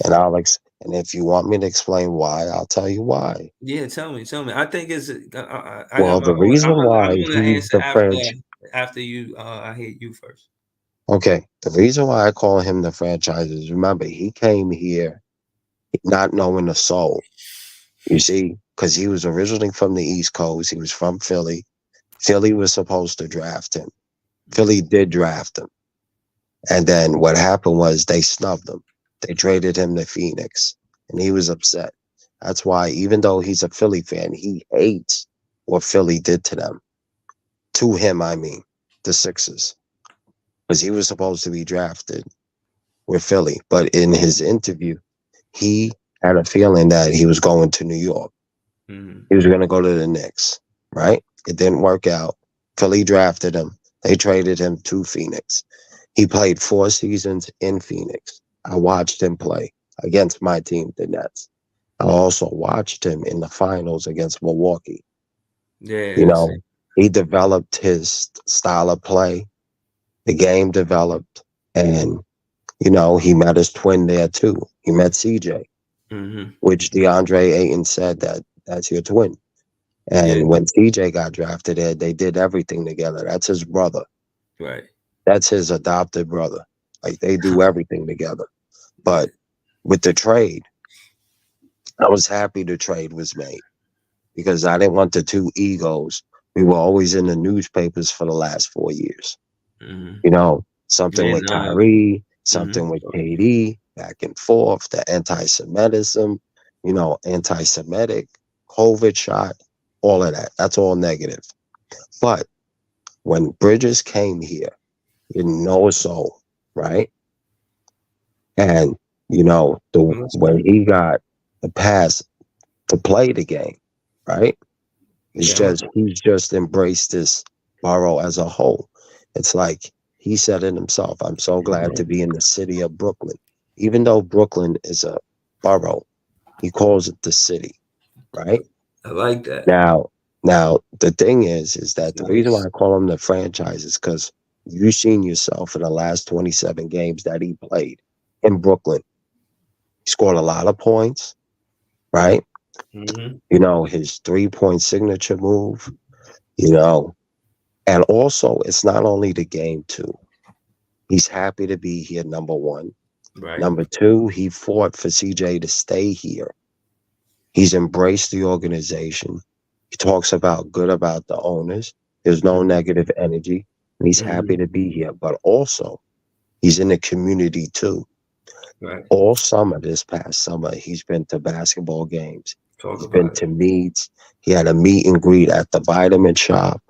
And and if you want me to explain why, I'll tell you why. Yeah, tell me. I think it's. I got Well, my the own. reason I'm why gonna he's answer the franchise. after you. I hear you first. Okay, the reason why I call him the franchise is remember, he came here not knowing the soul. You see, because he was originally from the East Coast. He was from Philly. Philly was supposed to draft him. Philly did draft him. And then what happened was they snubbed him. They traded him to Phoenix. And he was upset. That's why, even though he's a Philly fan, he hates what Philly did to them. To him, I mean, the Sixers. Because he was supposed to be drafted with Philly. But in his interview, he had a feeling that he was going to New York. Mm-hmm. He was going to go to the Knicks, right? It didn't work out. Philly drafted him. They traded him to Phoenix. He played 4 seasons in Phoenix. I watched him play against my team, the Nets. I also watched him in the finals against Milwaukee. You Yeah, know, he developed his style of play. The game developed. And, he met his twin there too. He met CJ, mm-hmm. which DeAndre Ayton said that that's your twin. Yeah, And when CJ got drafted there, they did everything together. That's his brother. right. That's his adopted brother. Like they do everything together. Yeah, But with the trade, I was happy the trade was made because I didn't want the two egos. We were always in the newspapers for the last 4 years. mm-hmm. Something Yeah, with nah. Kyrie, Mm-hmm. something with KD, back and forth, the anti-Semitism, anti-Semitic, COVID shot, all of that. That's all negative. But when Bridges came here, he didn't know a soul, right? And the I'm listening. when he got the pass to play the game, right? He's Yeah, I'm just he's just embraced this borough as a whole. It's like he said it himself. I'm so glad to be in the city of Brooklyn. Even though Brooklyn is a borough, he calls it the city, right? I like that. Now the thing is that the reason why Nice. I call him the franchise is because you've seen yourself in the last 27 games that he played in Brooklyn. He scored a lot of points, right? Mm-hmm. His 3-point signature move, you know, And also, it's not only the game too. He's happy to be here, number one. Right. Number two, he fought for CJ to stay here. He's embraced the organization. He talks about good about the owners. There's no Mm-hmm. negative energy, and he's happy Mm-hmm. to be here. But also, he's in the community too. Right. All summer, this past summer, he's been to basketball games. Talk He's been about it. to meets. He had a meet and greet at the vitamin shop.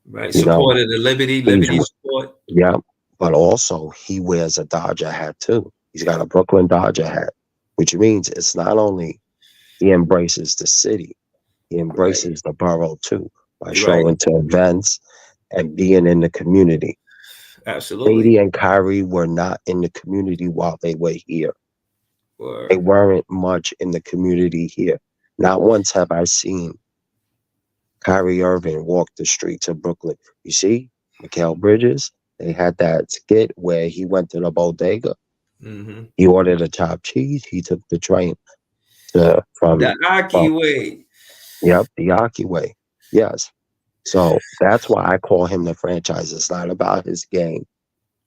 Right. You know, Supported the Liberty, he's Liberty support. yeah, but also he wears a Dodger hat too. He's got a Brooklyn Dodger hat, which means it's not only he embraces the city, he Right. embraces the borough too by Right. showing to events and being in the community. Absolutely. Katie and Kyrie were not in the community while they were here. They Or weren't much in the community here. Not once have I seen Kyrie Irving walked the streets of Brooklyn. You see, Mikal Bridges, they had that skit where he went to the bodega. mm-hmm. He ordered a chopped cheese. He took the train to The Aki from way. yep, the Aki way. Yes. So that's why I call him the franchise. It's not about his game.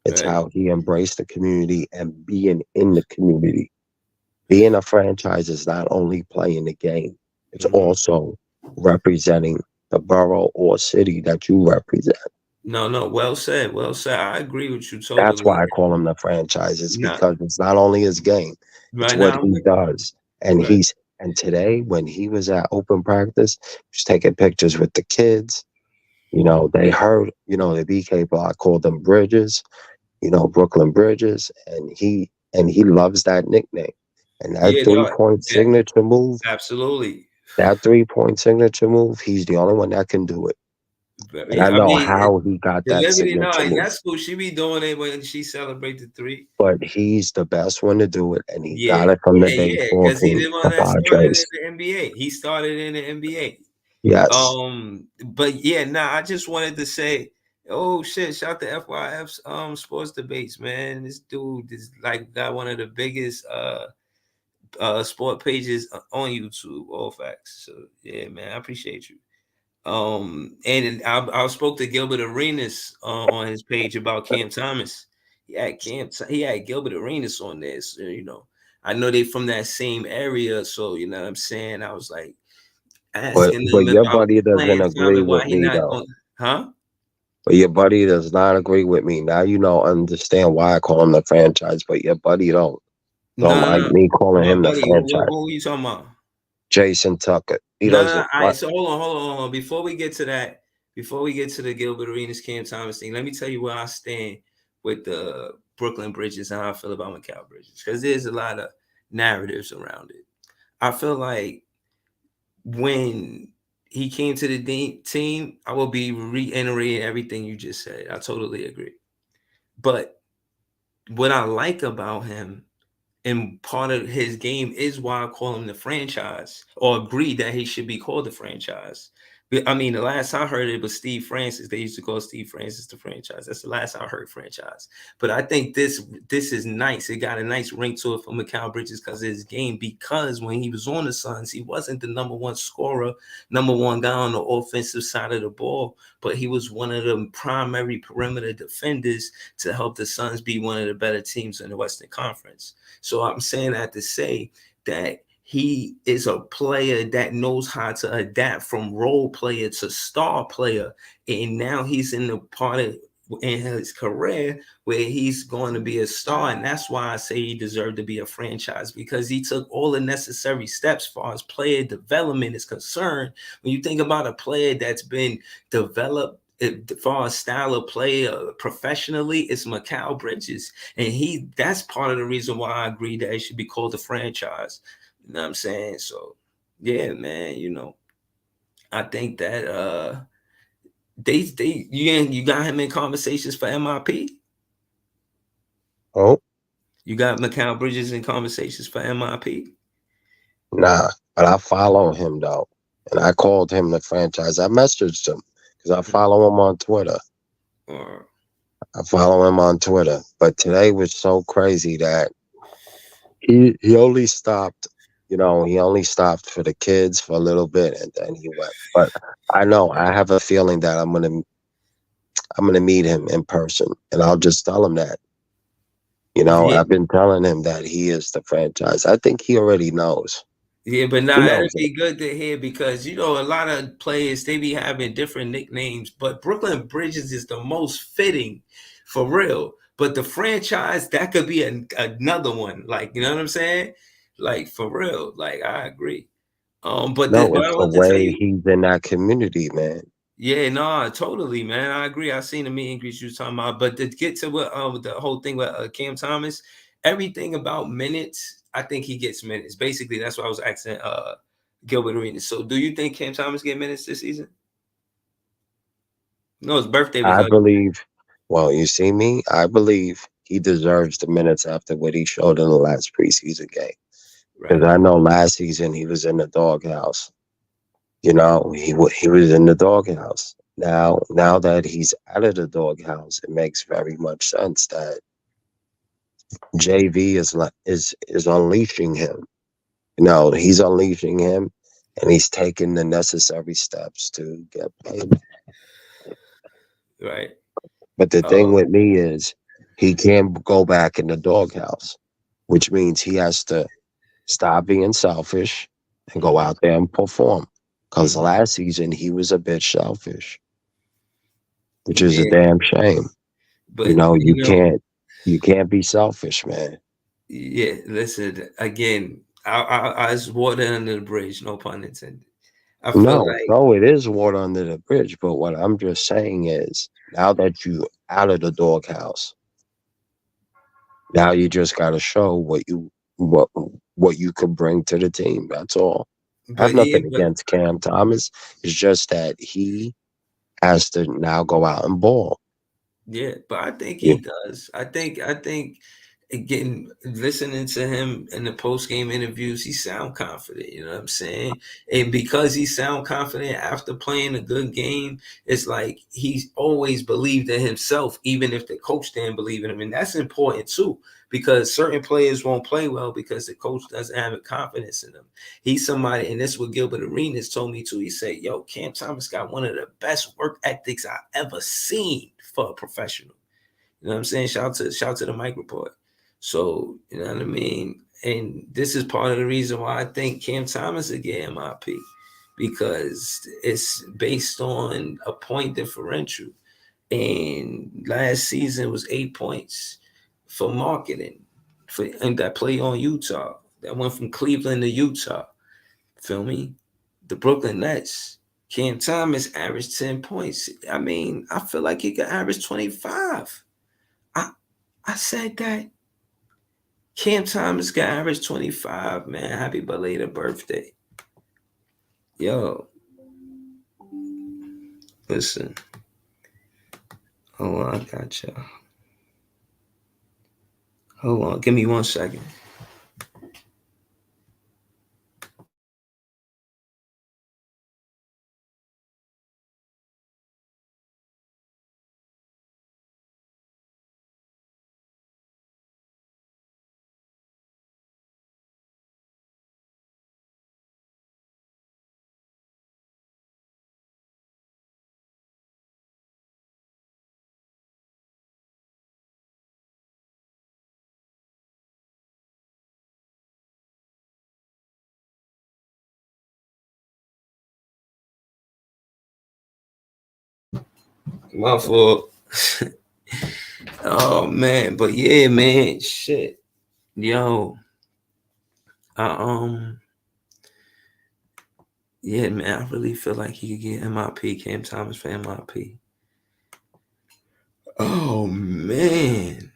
It's Right. how he embraced the community and being in the community. Being a franchise is not only playing the game, it's Mm-hmm. also representing the borough or city that you represent. No, no. Well said. Well said. I agree with you That's totally. why I call him the franchise. It's Not because it's not only his game, it's right what now. he does. And Right. today when he was at open practice, he was taking pictures with the kids. They heard, the BK block called them Bridges, Brooklyn Bridges, and he loves that nickname. And that Yeah. No. 3-point That, signature move, absolutely. he's the only one that can do it. And I Yeah. I know mean, how he got the that Liberty. No, signature move, that's cool. She be doing it when she celebrated three. but he's the best one to do it, and he Yeah. got it from the Yeah. Yeah. baseball Because he team, the one the that started in Padres. the NBA. He started in the NBA. Yes. But yeah, nah, I just wanted to say, oh shit, shout to FYF's sports debates, man. This dude is like got one of the biggest sport pages on YouTube, all facts. So yeah, man, I appreciate you. And I spoke to Gilbert Arenas on his page about Cam Thomas. He had Gilbert Arenas on there. So, I know they from that same area, so you know what I'm saying. I was like But asking but them your about buddy doesn't playing time agree and why with he me not though. on, huh? But your buddy does not agree with me. Now understand why I call him the franchise, but your buddy don't No, no, like no. me calling My him the buddy, who, franchise. who are you talking about? Jason Tucker. He No, no, no. doesn't All right, what so hold on. Before we get to that, before we get to the Gilbert Arenas Cam Thomas thing, let me tell you where I stand with the Brooklyn Bridges and how I feel about Mikal Bridges. Because there's a lot of narratives around it. I feel like when he came to the team, I will be reiterating everything you just said. I totally agree. But what I like about him and part of his game is why I call him the franchise or agree that he should be called the franchise. I mean, the last I heard it was Steve Francis. They used to call Steve Francis the franchise. That's the last I heard franchise. But I think this is nice. It got a nice ring to it for Mikal Bridges because of his game. Because when he was on the Suns, he wasn't the number one scorer, number one guy on the offensive side of the ball, but he was one of the primary perimeter defenders to help the Suns be one of the better teams in the Western Conference. So I'm saying that to say that he is a player that knows how to adapt from role player to star player. And now he's in the part of in his career where he's going to be a star. And that's why I say he deserved to be a franchise because he took all the necessary steps as far as player development is concerned. When you think about a player that's been developed as far as style of play professionally, it's Mikal Bridges. And that's part of the reason why I agree that it should be called a franchise. You know what I'm saying? So yeah, man, I think that you got him in conversations for MIP. oh You got Mikal Bridges in conversations for MIP. nah. But I follow him though. And I called him the franchise. I messaged him because I follow him on Twitter. Or But today was so crazy that he only stopped, he only stopped for the kids for a little bit and then he went. But I know I have a feeling that I'm gonna I'm gonna meet him in person, and I'll just tell him that. You know, Yeah, I've been telling him that he is the franchise. I think he already knows. yeah, but He now it'd knows it. be good to hear because you know a lot of players they be having different nicknames, but Brooklyn Bridges is the most fitting for real. But the franchise that could be another one, like you know what I'm saying, like for real. Like I agree. No, But I it's the want to tell way you, he's in that community, man. yeah, no, totally, man. I agree. I seen the meet and greet you was talking about, but to get to what the whole thing with Cam Thomas, everything about minutes, I think he gets minutes. Basically, that's what I was asking Gilbert Arenas. So, do you think Cam Thomas get minutes this season? No, his birthday was I believe, well, you see me, I believe he deserves the minutes after what he showed in the last preseason game. Because right, I know last season he was in the doghouse. You know, he was in the doghouse. Now that he's out of the doghouse, it makes very much sense that JV is unleashing him. You know, he's unleashing him, and he's taking the necessary steps to get played. right. But the thing Oh, with me is he can't go back in the doghouse, which means he has to stop being selfish and go mhm, out there and perform. Because mhm. last season he was a bit selfish, which is a Yeah, damn shame. You but know, you know, you can't be selfish, man. yeah. Listen again. I was water under the bridge. No pun intended. I feel No, like, no, it is water under the bridge. But what I'm just saying is, now that you out of the doghouse, now you just got to show what what you could bring to the team. That's all. I have but yeah, nothing but against Cam Thomas. It's just that he has to now go out and ball. yeah, but I think Yeah. he does. I think again, listening to him in the post game interviews, he sound confident. You know what I'm saying? And because he sound confident after playing a good game, it's like he's always believed in himself, even if the coach didn't believe in him, and that's important too. Because certain players won't play well because the coach doesn't have confidence in them. He's somebody, and this is what Gilbert Arenas told me too. He said, "Yo, Cam Thomas got one of the best work ethics I ever seen for a professional." You know what I'm saying? Shout to the Mike report. So, you know what I mean? And this is part of the reason why I think Cam Thomas will get MIP because it's based on a point differential. And last season was 8 points for marketing for and that play on Utah. That went from Cleveland to Utah. Feel me? The Brooklyn Nets. Cam Thomas averaged 10 points. I mean, I feel like he could average 25. I I said that Cam Thomas got average 25, man. Happy belated birthday. Yo, listen. Hold on, I got you. Hold on, give me 1 second. My fault. Oh man, but yeah, man, shit. Yo, I yeah, man, I really feel like he could get MIP, Cam Thomas for MIP. Oh man.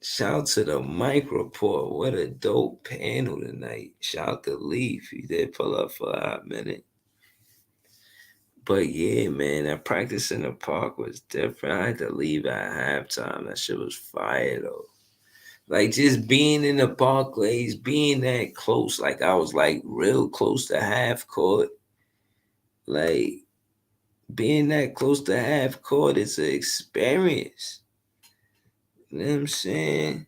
Shout to the Mike Report. What a dope panel tonight. Shout to Leaf. He did pull up for a minute. But yeah, man, that practice in the park was different. I had to leave at halftime. That shit was fire though. Like just being in the Barclays, being that close, like I was like real close to half court. Like being that close to half court is an experience. You know what I'm saying?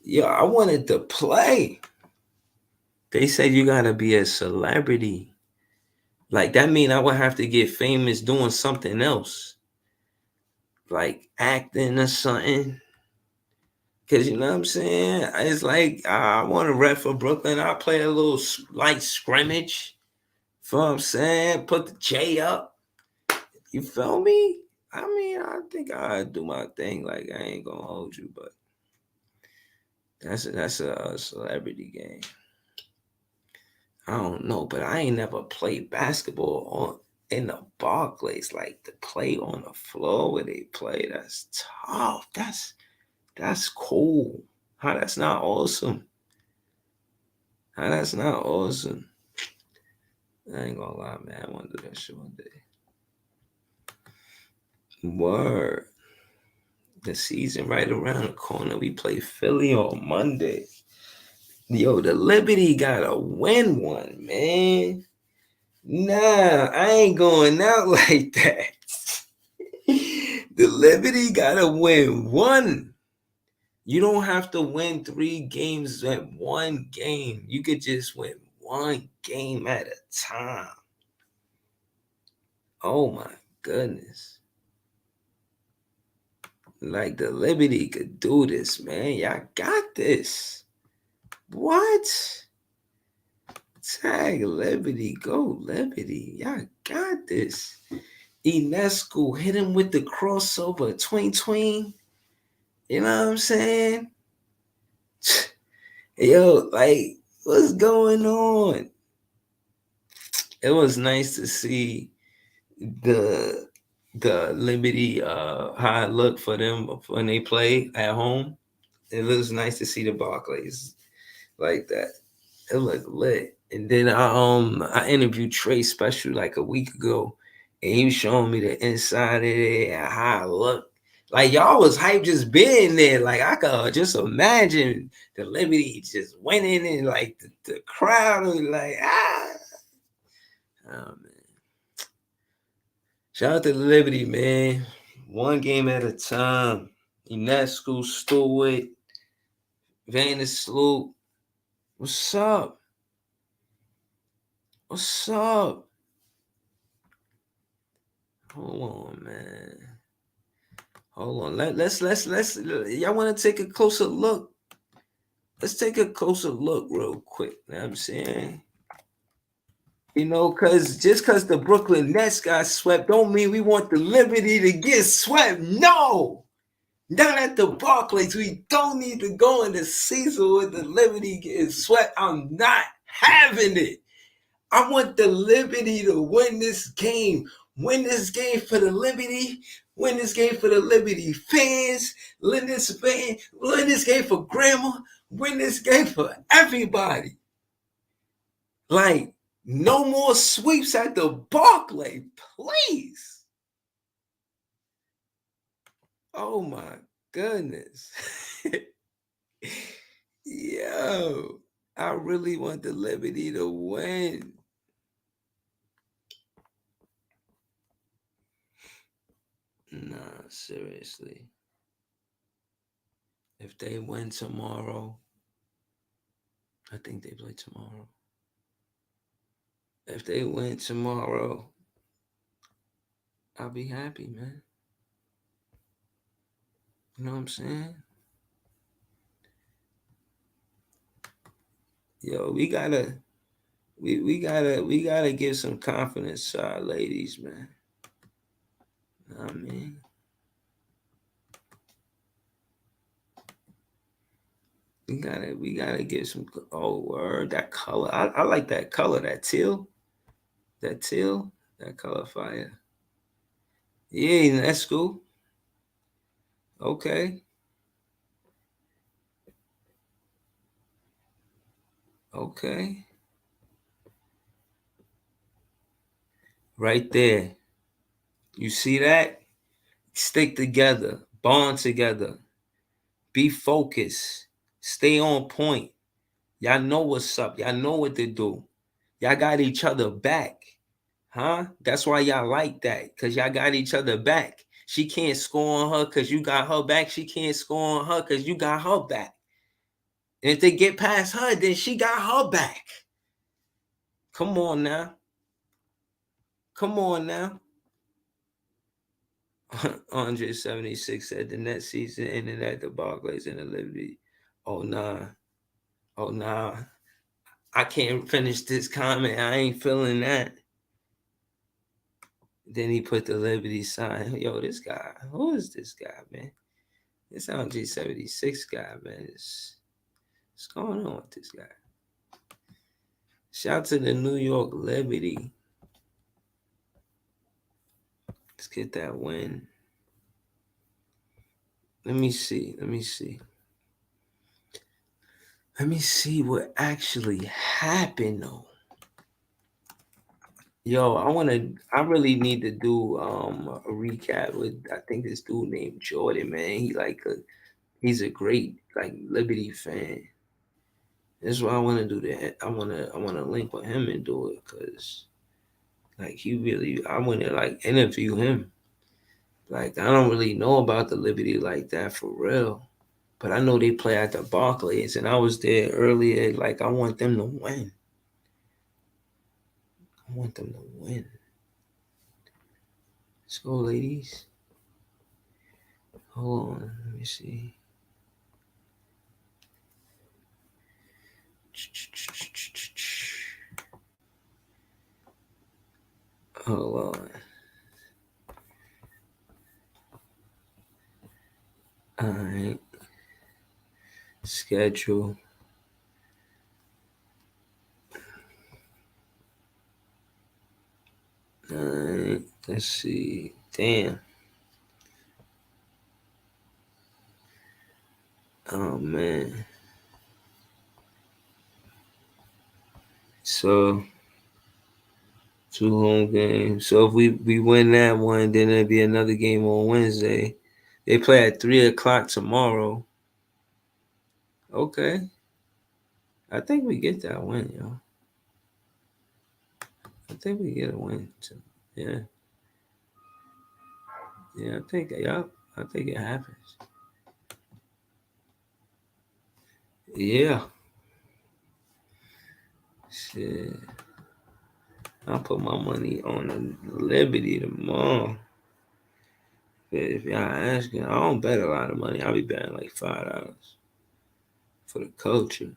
Yo, I wanted to play. They said you gotta be a celebrity. Like that mean I would have to get famous doing something else. like acting or something. Cause you know what I'm saying? It's like I want to rep for Brooklyn. I play a little light scrimmage. Feel what I'm saying? Put the J up. You feel me? I mean, I think I do my thing. Like I ain't gonna hold you, but that's a celebrity game. I don't know, but I ain't never played basketball in the Barclays. Like to play on the floor where they play. That's tough. That's cool. How that's not awesome? How that's not awesome? I ain't gonna lie, man. I want to do that shit one day. Word. The season right around the corner. We play Philly on Monday. Yo, the Liberty gotta win one, man. Nah, I ain't going out like that. The Liberty gotta win one. You don't have to win 3 games at one game. You could just win one game at a time. Oh my goodness. Like the Liberty could do this, man. Y'all got this. What? Tag Liberty. Go Liberty. Y'all got this. Inescu hit him with the crossover. Twing. You know what I'm saying? Yo, like, what's going on? It was nice to see the Liberty how it looked for them when they play at home. It looks nice to see the Barclays like that. It looked lit. And then I interviewed Trey Special like a week ago, and he was showing me the inside of it and how it looked. Like y'all was hyped just being there. Like I could just imagine the Liberty just winning and like the crowd was like oh man. Shout out to the Liberty, man. One game at a time. Inescu, Stewart, Vandersloot. What's up? What's up? Hold on, man. Hold on. Let's y'all want to take a closer look? Let's take a closer look real quick. You know what I'm saying? You know, cause the Brooklyn Nets got swept don't mean we want the Liberty to get swept. No. Not at the Barclays. We don't need to go in the season with the Liberty getting swept. I'm not having it. I want the Liberty to win this game. Win this game for the Liberty. Win this game for the Liberty fans. Win this game for grandma. Win this game for everybody. Like, no more sweeps at the Barclays, please. Oh my goodness. Yo, I really want the Liberty to win. Nah, seriously. If they win tomorrow, I think they play tomorrow. If they win tomorrow, I'll be happy, man. You know what I'm saying? Yo, we gotta give some confidence to our ladies, man. You know what I mean? We gotta get some word. That color. I like that color, that teal. That color fire. Yeah, that's cool. Okay. Okay. Right there. You see that? Stick together, bond together, be focused, stay on point. Y'all know what's up. Y'all know what to do. Y'all got each other back. Huh? That's why y'all like that. Because y'all got each other back. She can't score on her because you got her back. She can't score on her because you got her back. And if they get past her, then she got her back. Come on now. Come on now. 176 said the next season ended at the Barclays and the Liberty. Oh nah. Oh nah. I can't finish this comment. I ain't feeling that. Then he put the Liberty sign. Yo, this guy. Who is this guy, man? This LG76 guy, man. What's going on with this guy? Shout to the New York Liberty. Let's get that win. Let me see. Let me see what actually happened though. Yo, I really need to do a recap with I think this dude named Jordan, man. He's a great like Liberty fan. That's why I want to do that. I wanna link with him and do it because like I want to like interview him. Like I don't really know about the Liberty like that for real. But I know they play at the Barclays and I was there earlier. Like I want them to win. I want them to win. Let's go, ladies. Hold on, let me see. Hold on. Alright. Schedule. Alright. Let's see. Damn. Oh man. So 2 home games. So if we win that one, then there'll be another game on Wednesday. They play at 3:00 tomorrow. Okay. I think we get that win, yo. I think we get a win too. Yeah. Yeah, I think it happens. Yeah. Shit. I'll put my money on the Liberty tomorrow. If y'all asking, I don't bet a lot of money. I'll be betting like $5 for the culture.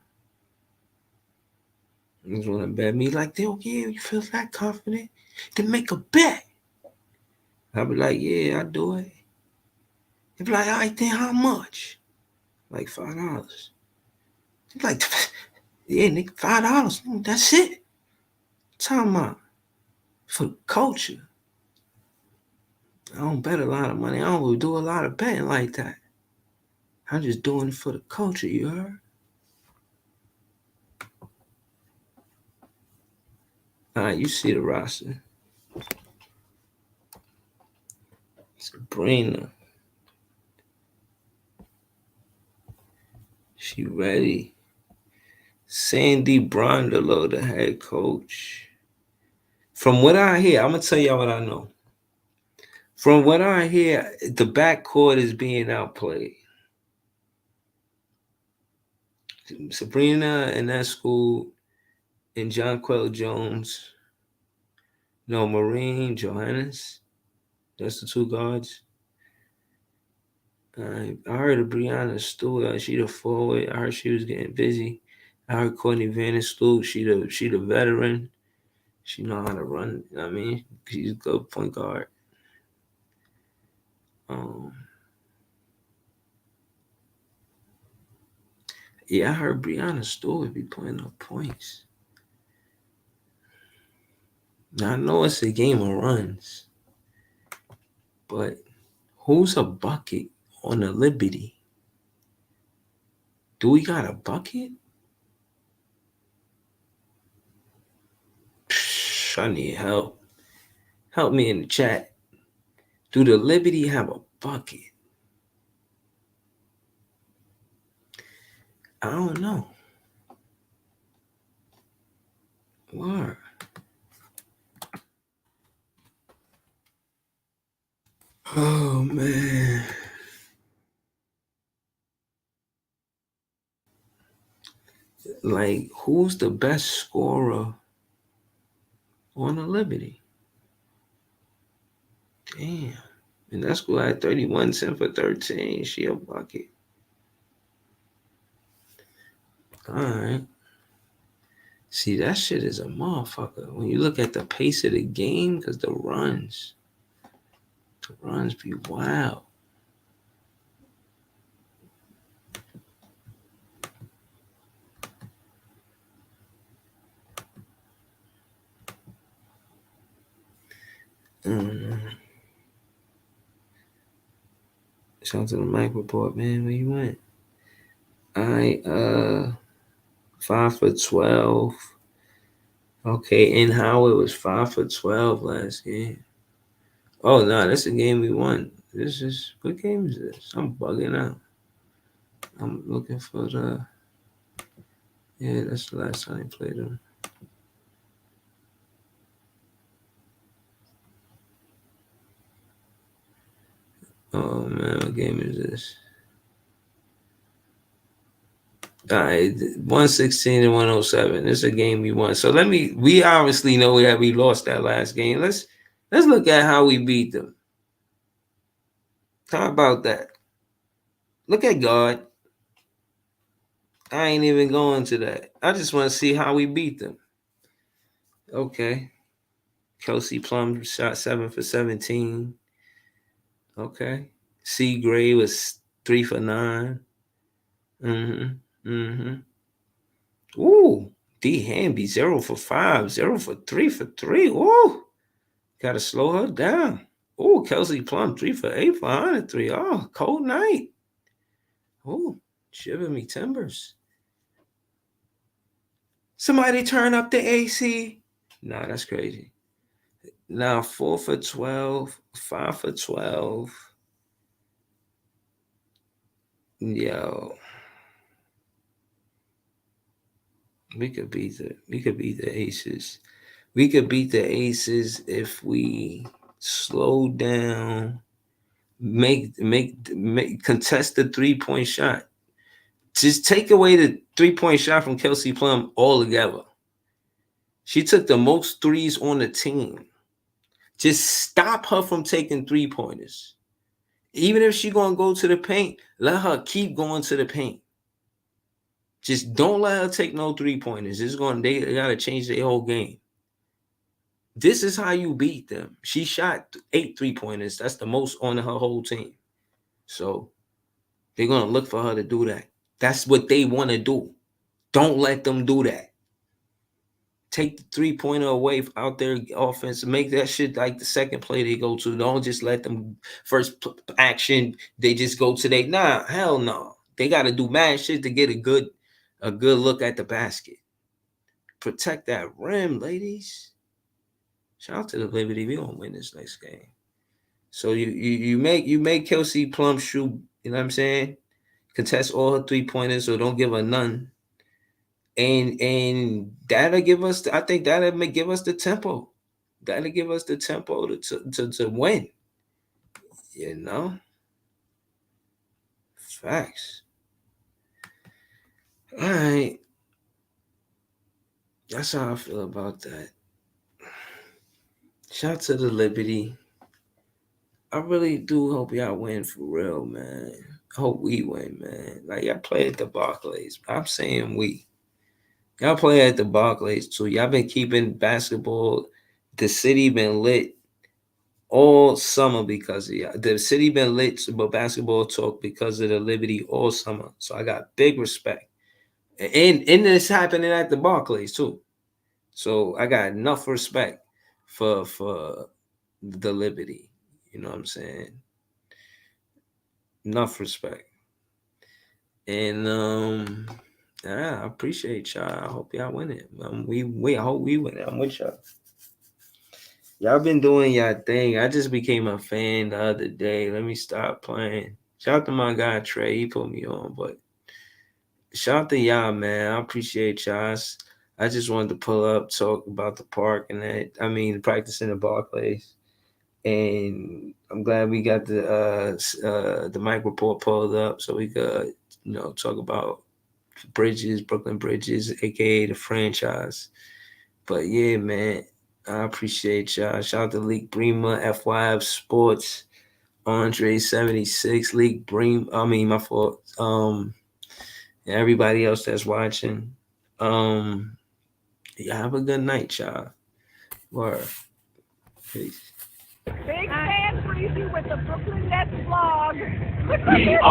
You just want to bet me like, oh yeah, you feel that confident to make a bet? I'll be like, yeah, I do it. They be like, all right, then how much? Like $5. They be like, yeah, nigga, $5. That's it. Talking about for the culture. I don't bet a lot of money. I don't really do a lot of betting like that. I'm just doing it for the culture, you heard? All right, you see the roster. Sabrina. She ready. Sandy Brondolo, the head coach. From what I hear, I'm going to tell y'all what I know. From what I hear, the backcourt is being outplayed. Sabrina in that school and Jonquel Jones. No, Marine Johannes. That's the 2 guards. I heard of Brianna Stewart. She the forward. I heard she was getting busy. I heard Courtney Vanderstoot. She the veteran. She know how to run. You know what I mean, she's a good point guard. Yeah, I heard Brianna Stewart be putting up points. Now I know it's a game of runs, but who's a bucket on the Liberty? Do we got a bucket? I need help. Help me in the chat. Do the Liberty have a bucket? I don't know. Word. Oh man. Like, who's the best scorer on the Liberty? Damn. And that school had 31 10 for 13. She a bucket. All right. See, that shit is a motherfucker. When you look at the pace of the game, because the runs be wild. Mm. Shout out to the mic report, man. Where you went? I 5 for 12. Okay, and Howard was 5 for 12 last game. Oh no, that's the game we won. This is what game is this? I'm bugging out. I'm looking for the. Yeah, that's the last time I played them. Oh man, what game is this? All right, 116 and 107. This is a game we won. So we obviously know that we lost that last game. Let's look at how we beat them. How about that? Look at God. I ain't even going to that. I just want to see how we beat them. Okay. Kelsey Plum shot 7 for 17. Okay. C. Gray was 3 for 9. Ooh. D. Hamby 0 for 5. 0 for 3 for 3. Ooh. Gotta slow her down. Ooh, Kelsey Plum 3 for 8 for 103. Oh, cold night. Ooh, shiver me timbers. Somebody turn up the AC. Nah, that's crazy. Now 4 for 12, 5 for 12. Yo, we could beat the Aces. We could beat the Aces if we slow down, make contest the 3-point shot. Just take away the 3-point shot from Kelsey Plum altogether. She took the most threes on the team. Just stop her from taking 3-pointers. Even if she gonna go to the paint, let her keep going to the paint. Just don't let her take no 3-pointers. They gotta change their whole game. This is how you beat them. She shot 8 3-pointers. That's the most on her whole team. So they're gonna look for her to do that. That's what they want to do. Don't let them do that. Take the 3-pointer away out their offense. Make that shit like the second play they go to. Don't just let them first action. They just go to hell no. They got to do mad shit to get a good look at the basket. Protect that rim, ladies. Shout out to the Liberty. We gonna win this next game. So you make Kelsey Plum shoot. You know what I'm saying? Contest all her 3-pointers, so don't give her none. And that'll give us. I think that'll give us the tempo. That'll give us the tempo to win. You know, facts. All right, that's how I feel about that. Shout out to the Liberty. I really do hope y'all win for real, man. I hope we win, man. Like y'all play at the Barclays. I'm saying we. Y'all play at the Barclays too. Y'all been keeping basketball. The city been lit all summer because of y'all. The city been lit about basketball talk because of the Liberty all summer. So I got big respect. And it's happening at the Barclays too. So I got enough respect for the Liberty. You know what I'm saying? Enough respect. And yeah, I appreciate y'all. I hope y'all win it. I hope we win it. I'm with y'all. Y'all been doing y'all thing. I just became a fan the other day. Let me stop playing. Shout out to my guy Trey. He put me on, but shout out to y'all, man. I appreciate y'all. I just wanted to pull up, talk about the park and that. I mean, practicing the Barclays, and I'm glad we got the mic report pulled up so we could, talk about Bridges, Brooklyn Bridges, aka the franchise. But yeah, man, I appreciate y'all. Shout out to Leak Bremer, FYF Sports. Andre 76, League Bream. I mean, my fault. Everybody else that's watching. Yeah, have a good night, y'all. Word. Peace. Big fan Breezy with the Brooklyn Nets vlog. B-R-O-O-K-L-Y.